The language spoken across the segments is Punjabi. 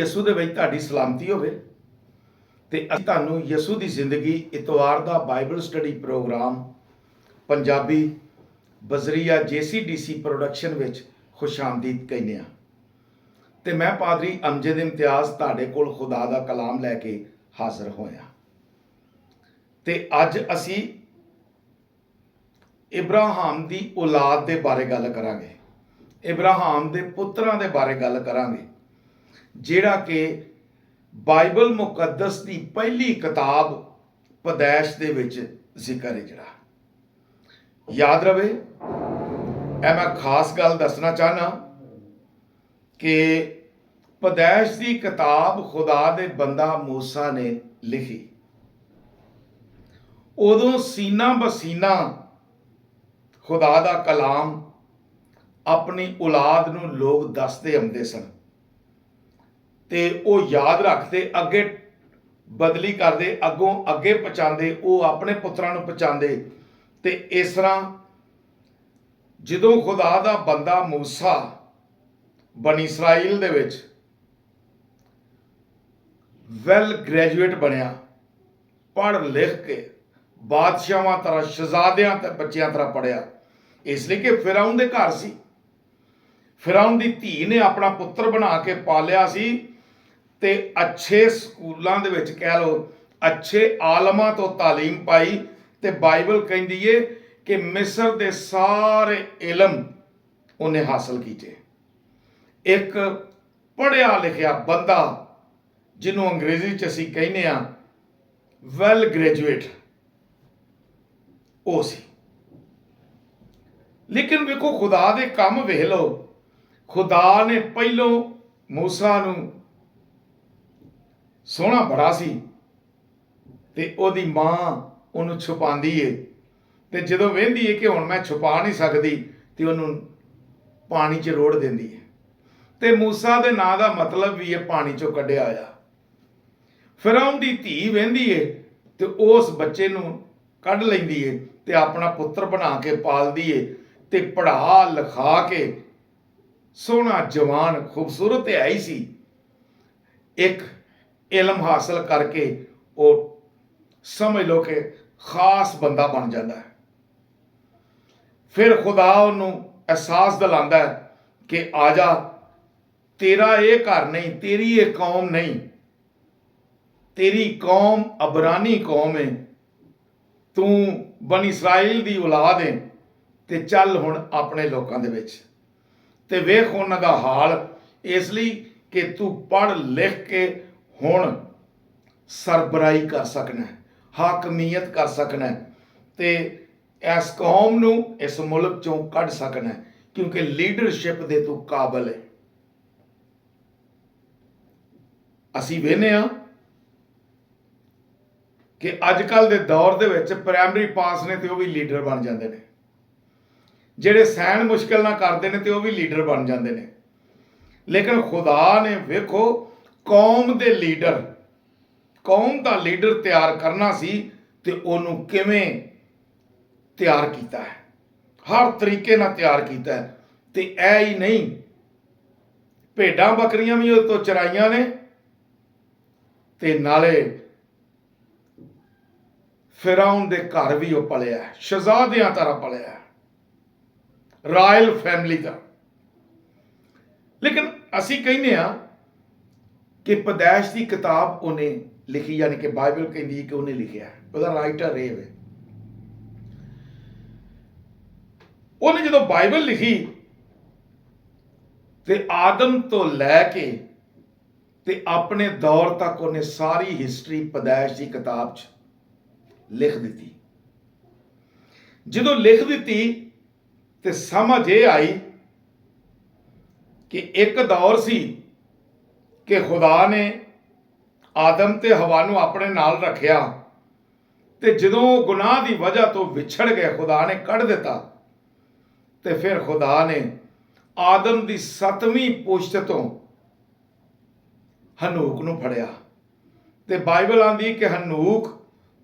ਯਿਸੂ ਦੇ ਵਿੱਚ ਤੁਹਾਡੀ ਸਲਾਮਤੀ ਹੋਵੇ ਤੇ ਅਸੀਂ ਤੁਹਾਨੂੰ ਯਿਸੂ ਦੀ ਜ਼ਿੰਦਗੀ ਇਤਵਾਰ ਦਾ ਬਾਈਬਲ ਸਟੱਡੀ ਪ੍ਰੋਗਰਾਮ ਪੰਜਾਬੀ ਬਜ਼ਰੀਆ JCDC ਪ੍ਰੋਡਕਸ਼ਨ ਵਿੱਚ ਖੁਸ਼ਾਮਦੀਦ ਕਹਿੰਦੇ ਹਾਂ। ਤੇ ਮੈਂ ਪਾਦਰੀ ਅਮਜਦ ਇਮਤਿਆਜ਼ ਤੁਹਾਡੇ ਕੋਲ ਖੁਦਾ ਦਾ ਕਲਾਮ ਲੈ ਕੇ ਹਾਜ਼ਰ ਹੋਇਆ। ਤੇ ਅੱਜ ਅਸੀਂ ਇਬਰਾਹਿਮ ਦੀ ਔਲਾਦ ਦੇ ਬਾਰੇ ਗੱਲ ਕਰਾਂਗੇ, ਇਬਰਾਹਿਮ ਦੇ ਪੁੱਤਰਾਂ ਦੇ ਬਾਰੇ ਗੱਲ ਕਰਾਂਗੇ, ਜਿਹੜਾ ਕਿ ਬਾਈਬਲ ਮੁਕੱਦਸ ਦੀ ਪਹਿਲੀ ਕਿਤਾਬ ਪਦੈਸ਼ ਦੇ ਵਿੱਚ ਜ਼ਿਕਰ ਹੈ। ਜਿਹੜਾ ਯਾਦ ਰਵੇ, ਇਹ ਮੈਂ ਖਾਸ ਗੱਲ ਦੱਸਣਾ ਚਾਹਨਾ ਕਿ ਪਦੈਸ਼ ਦੀ ਕਿਤਾਬ ਖੁਦਾ ਦੇ ਬੰਦਾ ਮੂਸਾ ਨੇ ਲਿਖੀ। ਉਦੋਂ ਸੀਨਾ ਬਸੀਨਾ ਖੁਦਾ ਦਾ ਕਲਾਮ ਆਪਣੀ ਔਲਾਦ ਨੂੰ ਲੋਕ ਦੱਸਦੇ ਆਉਂਦੇ ਸਨ ਤੇ ਉਹ ਯਾਦ ਰੱਖਦੇ, ਅੱਗੇ ਬਦਲੀ ਕਰਦੇ, ਅੱਗੋਂ ਅੱਗੇ ਪਹੁੰਚਾਉਂਦੇ, ਉਹ ਆਪਣੇ ਪੁੱਤਰਾਂ ਨੂੰ ਪਹੁੰਚਾਉਂਦੇ। ਤੇ ਇਸ ਤਰ੍ਹਾਂ ਜਦੋਂ ਖੁਦਾ ਦਾ ਬੰਦਾ ਮੂਸਾ ਬਨੀ ਇਸਰਾਈਲ ਦੇ ਵਿੱਚ ਵੈਲ ਗ੍ਰੈਜੂਏਟ ਬਣਿਆ, ਪੜ੍ਹ ਲਿਖ ਕੇ ਬਾਦਸ਼ਾਹਾਂ ਤਰ੍ਹਾਂ, ਸ਼ਹਿਜ਼ਾਦਿਆਂ ਤੇ ਬੱਚਿਆਂ ਤਰ੍ਹਾਂ ਪੜ੍ਹਿਆ, ਇਸ ਲਈ ਕਿ ਫਿਰੌਨ ਦੇ ਘਰ ਸੀ, ਫਿਰੌਨ ਦੀ ਧੀ ਨੇ ਆਪਣਾ ਪੁੱਤਰ ਬਣਾ ਕੇ ਪਾਲਿਆ ਸੀ ਤੇ ਅੱਛੇ ਸਕੂਲਾਂ ਦੇ ਵਿੱਚ, ਕਹਿ ਲਓ ਅੱਛੇ ਆਲਮਾਂ ਤੋਂ ਤਾਲੀਮ ਪਾਈ। ਤੇ ਬਾਈਬਲ ਕਹਿੰਦੀ ਏ ਕਿ ਮਿਸਰ ਦੇ ਸਾਰੇ ਇਲਮ ਉਹਨੇ ਹਾਸਲ ਕੀਤੇ। ਇੱਕ ਪੜ੍ਹਿਆ ਲਿਖਿਆ ਬੰਦਾ, ਜਿਹਨੂੰ ਅੰਗਰੇਜ਼ੀ 'ਚ ਅਸੀਂ ਕਹਿੰਦੇ ਆ ਵੈਲ ਗ੍ਰੈਜੂਏਟ, ਉਹ ਸੀ। ਲੇਕਿਨ ਵੇਖੋ, ਖੁਦਾ ਦੇ ਕੰਮ ਵੇਖ ਲਓ। ਖੁਦਾ ਨੇ ਪਹਿਲੋਂ ਮੂਸਾ ਨੂੰ, ਸੋਹਣਾ ਬੜਾ ਸੀ ਤੇ ਉਹਦੀ ਮਾਂ ਉਹਨੂੰ ਛੁਪਾਉਂਦੀ ਏ, ਤੇ ਜਦੋਂ ਵਹਿੰਦੀ ਏ ਕਿ ਹੁਣ ਮੈਂ ਛੁਪਾ ਨਹੀਂ ਸਕਦੀ ਤੇ ਉਹਨੂੰ ਪਾਣੀ 'ਚ ਰੋੜ ਦਿੰਦੀ ਏ। ਤੇ ਮੂਸਾ ਦੇ ਨਾਂ ਦਾ ਮਤਲਬ ਵੀ ਇਹ ਪਾਣੀ 'ਚੋਂ ਕੱਢਿਆ ਹੋਇਆ। ਫਿਰੌਨ ਦੀ ਧੀ ਵਹਿੰਦੀ ਏ ਤੇ ਉਸ ਬੱਚੇ ਨੂੰ ਕੱਢ ਲੈਂਦੀ ਏ ਤੇ ਆਪਣਾ ਪੁੱਤਰ ਬਣਾ ਕੇ ਪਾਲਦੀ ਏ ਤੇ ਪੜ੍ਹਾ ਲਿਖਾ ਕੇ ਸੋਹਣਾ, ਜਵਾਨ, ਖੂਬਸੂਰਤ ਹੈ ਹੀ ਸੀ। ਇੱਕ ਇਲਮ ਹਾਸਲ ਕਰਕੇ ਉਹ ਸਮਝ ਲਓ ਕਿ ਖਾਸ ਬੰਦਾ ਬਣ ਜਾਂਦਾ ਹੈ। ਫਿਰ ਖੁਦਾ ਉਹਨੂੰ ਅਹਿਸਾਸ ਦਿਲਾਉਂਦਾ ਹੈ ਕਿ ਆ ਜਾ, ਤੇਰਾ ਇਹ ਘਰ ਨਹੀਂ, ਤੇਰੀ ਇਹ ਕੌਮ ਨਹੀਂ, ਤੇਰੀ ਕੌਮ ਅਬਰਾਨੀ ਕੌਮ ਹੈ, ਤੂੰ ਬਨੀ ਇਸਰਾਈਲ ਦੀ ਔਲਾਦ ਹੈ, ਤੇ ਚੱਲ ਹੁਣ ਆਪਣੇ ਲੋਕਾਂ ਦੇ ਵਿੱਚ ਤੇ ਵੇਖ ਉਹਨਾਂ ਦਾ ਹਾਲ, ਇਸ ਲਈ ਕਿ ਤੂੰ ਪੜ੍ਹ ਲਿਖ ਕੇ ਹੁਣ ਸਰਬਰਾਹੀ ਕਰ ਸਕਣਾ, ਹਾਕਮੀਅਤ ਕਰ ਸਕਣਾ ਤੇ ਇਸ ਕੌਮ ਨੂੰ ਇਸ ਮੁਲਕ ਚੋਂ ਕੱਢ ਸਕਣਾ, ਕਿਉਂਕਿ ਲੀਡਰਸ਼ਿਪ ਦੇ ਤੂੰ ਕਾਬਲ ਹੈ। ਅਸੀਂ ਵੇਖਦੇ ਹਾਂ ਕਿ ਅੱਜ ਕੱਲ੍ਹ ਦੇ ਦੌਰ ਦੇ ਵਿੱਚ ਪ੍ਰਾਇਮਰੀ ਪਾਸ ਨੇ ਤੇ ਉਹ ਵੀ ਲੀਡਰ ਬਣ ਜਾਂਦੇ ਨੇ, ਜਿਹੜੇ ਸਹਿਣ ਮੁਸ਼ਕਿਲ ਨਾਲ ਕਰਦੇ ਨੇ ਤੇ ਉਹ ਵੀ ਲੀਡਰ ਬਣ ਜਾਂਦੇ ਨੇ। ਲੇਕਿਨ ਖੁਦਾ ਨੇ ਵੇਖੋ, ਕੌਮ ਦੇ ਲੀਡਰ, ਕੌਮ ਦਾ ਲੀਡਰ ਤਿਆਰ ਕਰਨਾ ਸੀ ਤੇ ਉਹਨੂੰ ਕਿਵੇਂ ਤਿਆਰ ਕੀਤਾ ਹੈ, ਹਰ ਤਰੀਕੇ ਨਾਲ ਤਿਆਰ ਕੀਤਾ ਹੈ। ਤੇ ਇਹ ਹੀ ਨਹੀਂ, ਭੇਡਾਂ ਬੱਕਰੀਆਂ ਵੀ ਉਹ ਤੋਂ ਚਰਾਈਆਂ ਨੇ ਤੇ ਨਾਲੇ ਫਿਰੌਨ ਦੇ ਘਰ ਵੀ ਉਹ ਪਲਿਆ, ਸ਼ਹਿਜ਼ਾਦਿਆਂ ਤਰ੍ਹਾਂ ਪਲਿਆ, ਰਾਇਲ ਫੈਮਿਲੀ ਦਾ। ਲੇਕਿਨ ਅਸੀਂ ਕਹਿੰਦੇ ਹਾਂ ਕਿ ਪਦੈਸ਼ ਦੀ ਕਿਤਾਬ ਉਹਨੇ ਲਿਖੀ, ਯਾਨੀ ਕਿ ਬਾਈਬਲ ਕਹਿੰਦੀ ਹੈ ਕਿ ਉਹਨੇ ਲਿਖਿਆ, ਉਹਦਾ ਰਾਈਟਰ ਇਹ ਵੇ। ਉਹਨੇ ਜਦੋਂ ਬਾਈਬਲ ਲਿਖੀ ਤੇ ਆਦਮ ਤੋਂ ਲੈ ਕੇ ਤੇ ਆਪਣੇ ਦੌਰ ਤੱਕ ਉਹਨੇ ਸਾਰੀ ਹਿਸਟਰੀ ਪਦੈਸ਼ ਦੀ ਕਿਤਾਬ 'ਚ ਲਿਖ ਦਿੱਤੀ। ਜਦੋਂ ਲਿਖ ਦਿੱਤੀ ਤੇ ਸਮਝ ਇਹ ਆਈ ਕਿ ਇੱਕ ਦੌਰ ਸੀ ਕਿ ਖੁਦਾ ਨੇ ਆਦਮ ਤੇ ਹਵਾ ਨੂੰ ਆਪਣੇ ਨਾਲ ਰੱਖਿਆ ਤੇ ਜਦੋਂ ਗੁਨਾਹ ਦੀ ਵਜ੍ਹਾ ਤੋਂ ਵਿਛੜ ਗਏ, ਖੁਦਾ ਨੇ ਕੱਢ ਦਿੱਤਾ ਤੇ ਫਿਰ ਖੁਦਾ ਨੇ ਆਦਮ ਦੀ 7ਵੀਂ ਪੁਸ਼ਤ ਤੋਂ ਹਨੂਕ ਨੂੰ ਫੜਿਆ। ਤੇ ਬਾਈਬਲ ਆਂਦੀ ਕਿ ਹਨੂਕ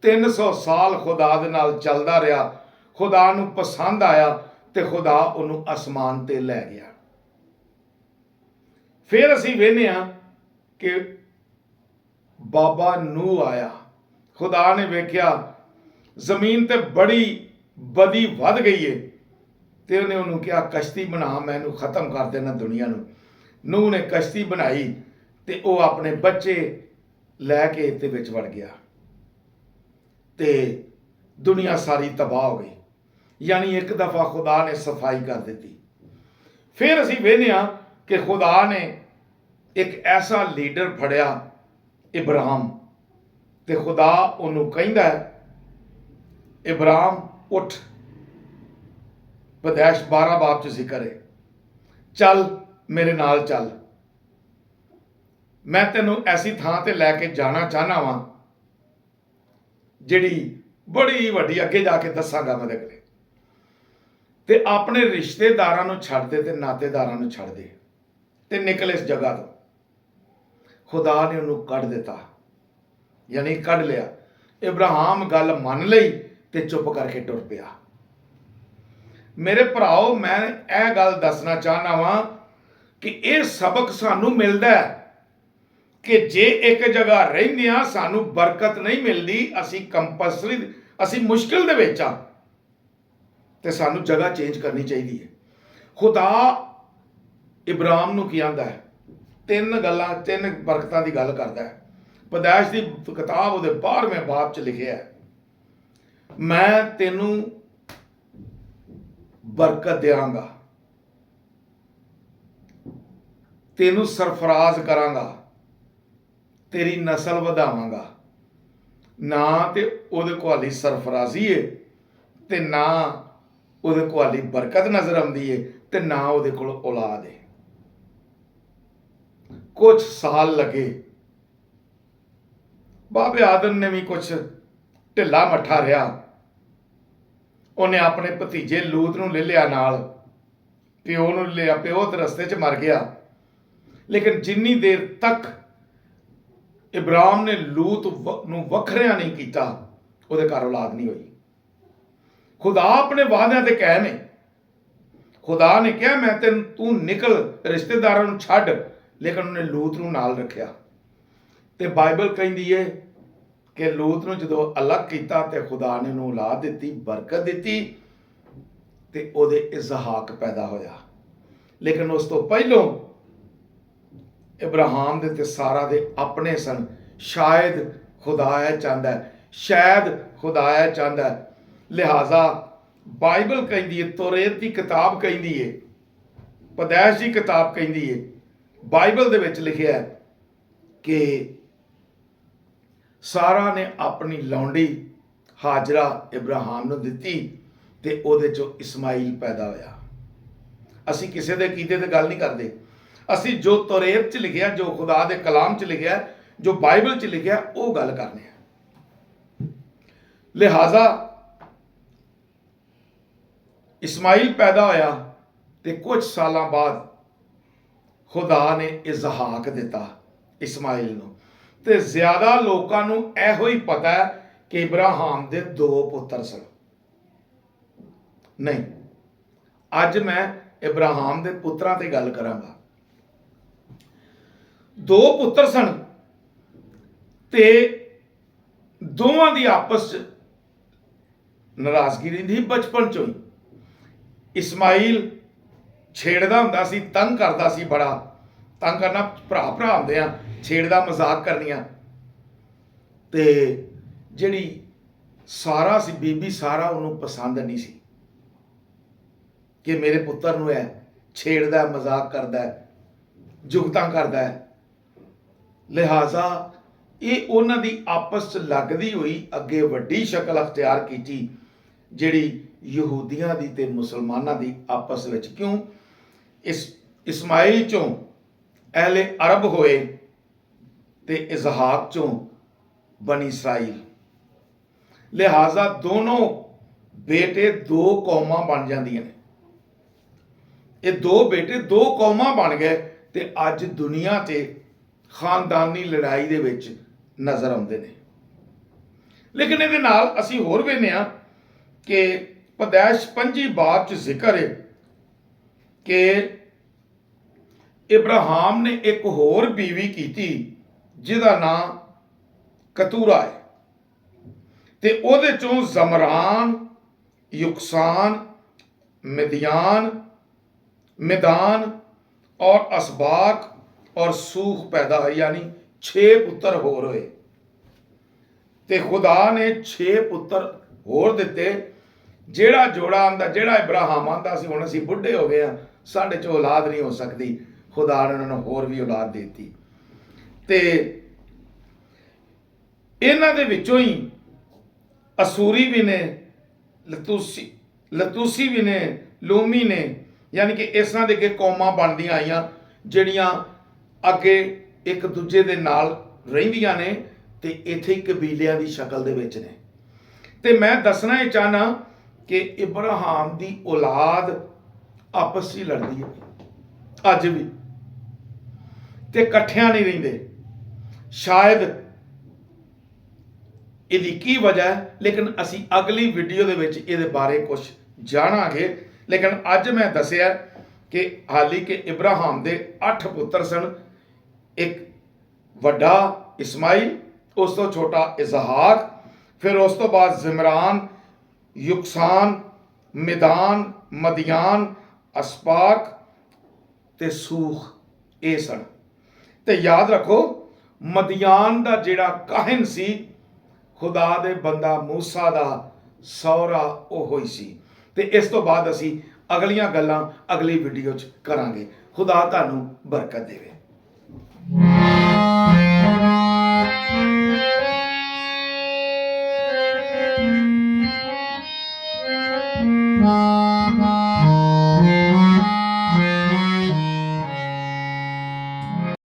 300 ਸਾਲ ਖੁਦਾ ਦੇ ਨਾਲ ਚੱਲਦਾ ਰਿਹਾ, ਖੁਦਾ ਨੂੰ ਪਸੰਦ ਆਇਆ ਤੇ ਖੁਦਾ ਉਹਨੂੰ ਅਸਮਾਨ ਤੇ ਲੈ ਗਿਆ। ਫਿਰ ਅਸੀਂ ਵੇਖਦੇ ਹਾਂ ਕਿ ਬਾਬਾ ਨੂਹ ਆਇਆ। ਖੁਦਾ ਨੇ ਵੇਖਿਆ ਜ਼ਮੀਨ ਤੇ ਬੜੀ ਬਦੀ ਵੱਧ ਗਈ ਏ, ਤੇ ਉਹਨੇ ਉਹਨੂੰ ਕਿਹਾ ਕਸ਼ਤੀ ਬਣਾ, ਮੈਂ ਇਹਨੂੰ ਖਤਮ ਕਰ ਦੇਣਾ ਦੁਨੀਆ ਨੂੰ। ਨੂਹ ਨੇ ਕਸ਼ਤੀ ਬਣਾਈ ਤੇ ਉਹ ਆਪਣੇ ਬੱਚੇ ਲੈ ਕੇ ਤੇ ਵਿੱਚ ਵੜ ਗਿਆ ਤੇ ਦੁਨੀਆ ਸਾਰੀ ਤਬਾਹ ਹੋ ਗਈ। ਯਾਨੀ ਇੱਕ ਦਫਾ ਖੁਦਾ ਨੇ ਸਫਾਈ ਕਰ ਦਿੱਤੀ। ਫਿਰ ਅਸੀਂ ਵੇਖਦੇ ਹਾਂ ਕਿ ਖੁਦਾ ਨੇ ਇੱਕ ਐਸਾ ਲੀਡਰ ਫੜਿਆ, ਇਬਰਾਹਿਮ, ਤੇ ਖੁਦਾ ਉਹਨੂੰ ਕਹਿੰਦਾ ਇਬਰਾਹਿਮ ਉੱਠ, ਪੈਦਾਇਸ਼ 12 ਬਾਬ 'ਚ ਜ਼ਿਕਰ ਹੈ, ਚੱਲ ਮੇਰੇ ਨਾਲ ਚੱਲ, ਮੈਂ ਤੈਨੂੰ ਐਸੀ ਥਾਂ ਤੇ ਲੈ ਕੇ ਜਾਣਾ ਚਾਹਨਾ ਵਾਂ ਜਿਹੜੀ ਬੜੀ ਵੱਡੀ, ਅੱਗੇ ਜਾ ਕੇ ਦੱਸਾਂਗਾ ਮੈਂ ਤੇਰੇ। ਤੇ ਆਪਣੇ ਰਿਸ਼ਤੇਦਾਰਾਂ ਨੂੰ ਛੱਡ ਦੇ ਤੇ ਨਾਤੇਦਾਰਾਂ ਨੂੰ ਛੱਡ ਦੇ ਤੇ ਨਿਕਲ ਇਸ ਜਗ੍ਹਾ ਤੋਂ। ਖੁਦਾ ਨੇ ਉਹਨੂੰ ਕੱਢ ਦਿੱਤਾ, ਯਾਨੀ ਕੱਢ ਲਿਆ। ਇਬਰਾਹਿਮ ਗੱਲ ਮੰਨ ਲਈ ਤੇ ਚੁੱਪ ਕਰਕੇ ਟੁਰ ਪਿਆ। ਮੇਰੇ ਭਰਾਓ, ਮੈਂ ਇਹ ਗੱਲ ਦੱਸਣਾ ਚਾਹਨਾ ਵਾਂ ਕਿ ਇਹ ਸਬਕ ਸਾਨੂੰ ਮਿਲਦਾ ਹੈ ਕਿ ਜੇ ਇੱਕ ਜਗ੍ਹਾ ਰਹਿੰਦੇ ਆ ਸਾਨੂੰ ਬਰਕਤ ਨਹੀਂ ਮਿਲਦੀ, ਅਸੀਂ ਕੰਪਲਸਰੀ, ਅਸੀਂ ਮੁਸ਼ਕਿਲ ਦੇ ਵਿੱਚ ਆ ਤੇ ਸਾਨੂੰ ਜਗ੍ਹਾ ਚੇਂਜ ਕਰਨੀ ਚਾਹੀਦੀ ਹੈ। ਖੁਦਾ ਇਬਰਾਹਿਮ ਨੂੰ ਕੀ ਆਂਦਾ ਹੈ? ਤਿੰਨ ਗੱਲਾਂ, ਤਿੰਨ ਬਰਕਤਾਂ ਦੀ ਗੱਲ ਕਰਦਾ ਹੈ। ਪੈਦਾਇਸ਼ ਦੀ ਕਿਤਾਬ ਉਹਦੇ 12ਵੇਂ ਬਾਬ 'ਚ ਲਿਖਿਆ ਹੈ, ਮੈਂ ਤੈਨੂੰ ਬਰਕਤ ਦਿਆਂਗਾ, ਤੈਨੂੰ ਸਰਫਰਾਜ਼ ਕਰਾਂਗਾ, ਤੇਰੀ ਨਸਲ ਵਧਾਵਾਂਗਾ। ਨਾ ਤੇ ਉਹਦੇ ਕੋਲ ਹਾਲੀ ਸਰਫਰਾਜ਼ੀ ਹੈ ਤੇ ਨਾ ਉਹਦੇ ਕੋਲ ਹਾਲੀ ਬਰਕਤ ਨਜ਼ਰ ਆਉਂਦੀ ਹੈ ਤੇ ਨਾ ਉਹਦੇ ਕੋਲ ਔਲਾਦ ਹੈ। ਕੁਝ ਸਾਲ ਲੱਗੇ, ਬਾਬੇ ਆਦਮ ਨੇ ਵੀ ਕੁਝ ਢਿੱਲਾ ਮੱਠਾ ਰਿਹਾ। ਉਹਨੇ ਆਪਣੇ ਭਤੀਜੇ ਲੂਤ ਨੂੰ ਲੈ ਲਿਆ ਨਾਲ, ਪਿਓ ਨੂੰ ਲਿਆ, ਪਿਓ ਤੇ ਰਸਤੇ 'ਚ ਮਰ ਗਿਆ। ਲੇਕਿਨ ਜਿੰਨੀ ਦੇਰ ਤੱਕ ਇਬਰਾਹਿਮ ਨੇ ਲੂਤ ਨੂੰ ਵੱਖਰਿਆ ਨਹੀਂ ਕੀਤਾ, ਉਹਦੇ ਘਰ ਔਲਾਦ ਨਹੀਂ ਹੋਈ। ਖੁਦਾ ਆਪਣੇ ਵਾਅਦਿਆਂ ਤੇ ਕਾਇਮ ਹੈ। ਖੁਦਾ ਨੇ ਕਿਹਾ ਮੈਂ ਤੈਨੂੰ, ਤੂੰ ਨਿਕਲ, ਰਿਸ਼ਤੇਦਾਰਾਂ ਨੂੰ ਛੱਡ, ਲੇਕਿਨ ਉਹਨੇ ਲੂਤ ਨੂੰ ਨਾਲ ਰੱਖਿਆ। ਤੇ ਬਾਈਬਲ ਕਹਿੰਦੀ ਹੈ ਕਿ ਲੂਤ ਨੂੰ ਜਦੋਂ ਅਲੱਗ ਕੀਤਾ ਤੇ ਖੁਦਾ ਨੇ ਉਹਨੂੰ ਔਲਾਦ ਦਿੱਤੀ, ਬਰਕਤ ਦਿੱਤੀ ਤੇ ਉਹਦੇ ਇਜ਼ਹਾਕ ਪੈਦਾ ਹੋਇਆ। ਲੇਕਿਨ ਉਸ ਤੋਂ ਪਹਿਲੋਂ ਇਬਰਾਹਿਮ ਦੇ ਤੇ ਸਾਰਾ ਦੇ ਆਪਣੇ ਸਨ। ਸ਼ਾਇਦ ਖੁਦਾ ਇਹ ਚਾਹੁੰਦਾ ਹੈ, ਸ਼ਾਇਦ ਖੁਦਾ ਇਹ ਚਾਹੁੰਦਾ ਹੈ। ਲਿਹਾਜ਼ਾ ਬਾਈਬਲ ਕਹਿੰਦੀ ਹੈ, ਤੋਰੇਤ ਦੀ ਕਿਤਾਬ ਕਹਿੰਦੀ ਹੈ, ਪੈਦਾਇਸ਼ ਦੀ ਕਿਤਾਬ ਕਹਿੰਦੀ ਹੈ, ਬਾਈਬਲ ਦੇ ਵਿੱਚ ਲਿਖਿਆ ਹੈ ਕਿ ਸਾਰਾ ਨੇ ਆਪਣੀ ਲੌਂਡੀ ਹਾਜਰਾ ਇਬਰਾਹਿਮ ਨੂੰ ਦਿੱਤੀ ਤੇ ਉਹਦੇ ਚੋਂ ਇਸਮਾਈਲ ਪੈਦਾ ਹੋਇਆ। ਅਸੀਂ ਕਿਸੇ ਦੇ ਕੀਤੇ ਤੇ ਗੱਲ ਨਹੀਂ ਕਰਦੇ, ਅਸੀਂ ਜੋ ਤੋਰੇਤ 'ਚ ਲਿਖਿਆ, ਜੋ ਖੁਦਾ ਦੇ ਕਲਾਮ 'ਚ ਲਿਖਿਆ, ਜੋ ਬਾਈਬਲ 'ਚ ਲਿਖਿਆ, ਉਹ ਗੱਲ ਕਰਨੇ ਆ। ਲਿਹਾਜ਼ਾ ਇਸਮਾਈਲ ਪੈਦਾ ਹੋਇਆ ਤੇ ਕੁਝ ਸਾਲਾਂ ਬਾਅਦ ਖੁਦਾ ਨੇ ਇਜ਼ਹਾਕ ਦਿੱਤਾ ਇਸਮਾਈਲ ਨੂੰ। ਤੇ ਜ਼ਿਆਦਾ ਲੋਕਾਂ ਨੂੰ ਇਹੋ ਹੀ ਪਤਾ ਹੈ ਕਿ ਇਬਰਾਹਿਮ ਦੇ 2 ਪੁੱਤਰ ਸਨ। ਨਹੀਂ, ਅੱਜ ਮੈਂ ਇਬਰਾਹਿਮ ਦੇ ਪੁੱਤਰਾਂ ਤੇ ਗੱਲ ਕਰਾਂਗਾ। 2 ਪੁੱਤਰ ਸਨ ਤੇ ਦੋਵਾਂ ਦੀ ਆਪਸ 'ਚ ਨਾਰਾਜ਼ਗੀ ਰਹਿੰਦੀ ਬਚਪਨ ਚੋਂ ਹੀ। ਇਸਮਾਈਲ ਛੇੜਦਾ ਹੁੰਦਾ ਸੀ, ਤੰਗ ਕਰਦਾ ਸੀ, ਬੜਾ ਤੰਗ ਕਰਨਾ, ਭਰਾ ਹੁੰਦੇ ਆ, ਛੇੜਦਾ, ਮਜ਼ਾਕ ਕਰਨੀਆਂ। ਤੇ ਜਿਹੜੀ ਸਾਰਾ ਸੀ, ਬੀਬੀ ਸਾਰਾ, ਉਹਨੂੰ ਪਸੰਦ ਨਹੀਂ ਸੀ ਕਿ ਮੇਰੇ ਪੁੱਤਰ ਨੂੰ ਇਹ ਛੇੜਦਾ, ਮਜ਼ਾਕ ਕਰਦਾ, ਜੁਗਤਾਂ ਕਰਦਾ ਹੈ। ਲਿਹਾਜ਼ਾ ਇਹ ਉਹਨਾਂ ਦੀ ਆਪਸ 'ਚ ਲੱਗਦੀ ਹੋਈ ਅੱਗੇ ਵੱਡੀ ਸ਼ਕਲ ਅਖਤਿਆਰ ਕੀਤੀ, ਜਿਹੜੀ ਯਹੂਦੀਆਂ ਦੀ ਤੇ ਮੁਸਲਮਾਨਾਂ ਦੀ ਆਪਸ ਵਿੱਚ। ਕਿਉਂ? ਇਸਮਾਈਲ ਚੋਂ ਅਹਿਲੇ ਅਰਬ ਹੋਏ ਤੇ ਇਜ਼ਹਾਕ ਚੋਂ ਬਨੀ ਇਸਰਾਈਲ। ਲਿਹਾਜ਼ਾ ਦੋਨੋਂ ਬੇਟੇ 2 ਕੌਮਾਂ ਬਣ ਜਾਂਦੀਆਂ ਨੇ। ਇਹ 2 ਬੇਟੇ 2 ਕੌਮਾਂ ਬਣ ਗਏ ਤੇ ਅੱਜ ਦੁਨੀਆ 'ਤੇ ਖਾਨਦਾਨੀ ਲੜਾਈ ਦੇ ਵਿੱਚ ਨਜ਼ਰ ਆਉਂਦੇ ਨੇ। ਲੇਕਿਨ ਇਹਦੇ ਨਾਲ ਅਸੀਂ ਹੋਰ ਵੇਖਦੇ ਹਾਂ ਕਿ ਪੈਦਾਇਸ਼ 25 ਬਾਬ 'ਚ ਜ਼ਿਕਰ ਹੈ ਕਿ ਇਬਰਾਹਿਮ ਨੇ ਇੱਕ ਹੋਰ ਬੀਵੀ ਕੀਤੀ ਜਿਹਦਾ ਨਾਂ ਕਤੂਰਾ ਹੈ, ਤੇ ਉਹਦੇ ਚੋਂ ਜ਼ਮਰਾਨ, ਯੁਕਸਾਨ, ਮਿਦਿਆਨ, ਮਿਦਾਨ ਔਰ ਅਸਬਾਕ ਔਰ ਸੂਖ ਪੈਦਾ ਹੋਏ, यानी 6 ਪੁੱਤਰ ਹੋਰ ਹੋਏ। ਤੇ ਖੁਦਾ ਨੇ 6 ਪੁੱਤਰ ਹੋਰ ਦਿੱਤੇ। ਜਿਹੜਾ ਜੋੜਾ ਆਂਦਾ, ਜਿਹੜਾ ਇਬਰਾਹਿਮ ਆਂਦਾ ਸੀ ਹੁਣ ਅਸੀਂ ਬੁੱਢੇ ਹੋ ਗਏ ਆ, ਸਾਡੇ ਚ ਔਲਾਦ ਨਹੀਂ ਹੋ ਸਕਦੀ, ਖੁਦਾ ਨੇ ਉਹਨਾਂ ਨੂੰ ਹੋਰ ਵੀ ਔਲਾਦ ਦਿੱਤੀ। ਤੇ ਇਹਨਾਂ ਦੇ ਵਿੱਚੋਂ ਹੀ ਅਸੂਰੀ ਵੀ ਨੇ, ਲਤੂਸੀ ਵੀ ਨੇ, ਲੂਮੀ ਨੇ, यानी कि इस तरह ਦੇ ਕੌਮਾਂ ਬਣਦੀਆਂ ਆਈਆਂ ਜਿਹੜੀਆਂ ਅੱਗੇ ਇੱਕ ਦੂਜੇ ਦੇ ਨਾਲ ਰਹਿੰਦੀਆਂ ਨੇ ਤੇ ਇੱਥੇ ਹੀ ਕਬੀਲਿਆਂ ਦੀ ਸ਼ਕਲ ਦੇ ਵਿੱਚ ਨੇ। ਤੇ ਮੈਂ ਦੱਸਣਾ ਇਹ ਚਾਹਨਾ ਕਿ ਇਬਰਾਹਿਮ ਦੀ ਔਲਾਦ ਆਪਸ ਵਿੱਚ ਲੜਦੀ ਹੈ ਅੱਜ ਵੀ, ਤੇ ਇਕੱਠਿਆਂ ਨਹੀਂ ਰਹਿੰਦੇ। ਸ਼ਾਇਦ ਇਹਦੀ ਕੀ ਵਜ੍ਹਾ ਹੈ, ਲੇਕਿਨ ਅਸੀਂ ਅਗਲੀ ਵੀਡੀਓ ਦੇ ਵਿੱਚ ਇਹਦੇ ਬਾਰੇ ਕੁਝ ਜਾਣਾਂਗੇ। ਲੇਕਿਨ ਅੱਜ ਮੈਂ ਦੱਸਿਆ ਕਿ ਹਾਲੀ ਕਿ ਇਬਰਾਹਿਮ ਦੇ 8 ਪੁੱਤਰ ਸਨ। ਇੱਕ ਵੱਡਾ ਇਸਮਾਈਲ, ਉਸ ਤੋਂ ਛੋਟਾ ਇਜ਼ਹਾਕ, ਫਿਰ ਉਸ ਤੋਂ ਬਾਅਦ ਜ਼ਿਮਰਾਨ, ਯੁਕਸਾਨ, ਮਿਦਾਨ, ਮਦਿਆਨ, ਅਸਬਾਕ ਤੇ ਸੂਖ, ਇਹ ਸਨ। ਤੇ ਯਾਦ ਰੱਖੋ, ਮਦਿਆਨ ਦਾ ਜਿਹੜਾ ਕਾਹਿਨ ਸੀ, ਖੁਦਾ ਦੇ ਬੰਦਾ ਮੂਸਾ ਦਾ ਸਹੁਰਾ ਉਹ ਹੀ ਸੀ। ਤੇ ਇਸ ਤੋਂ ਬਾਅਦ ਅਸੀਂ ਅਗਲੀਆਂ ਗੱਲਾਂ ਅਗਲੀ ਵੀਡੀਓ 'ਚ ਕਰਾਂਗੇ। ਖੁਦਾ ਤੁਹਾਨੂੰ ਬਰਕਤ ਦੇਵੇ। Ah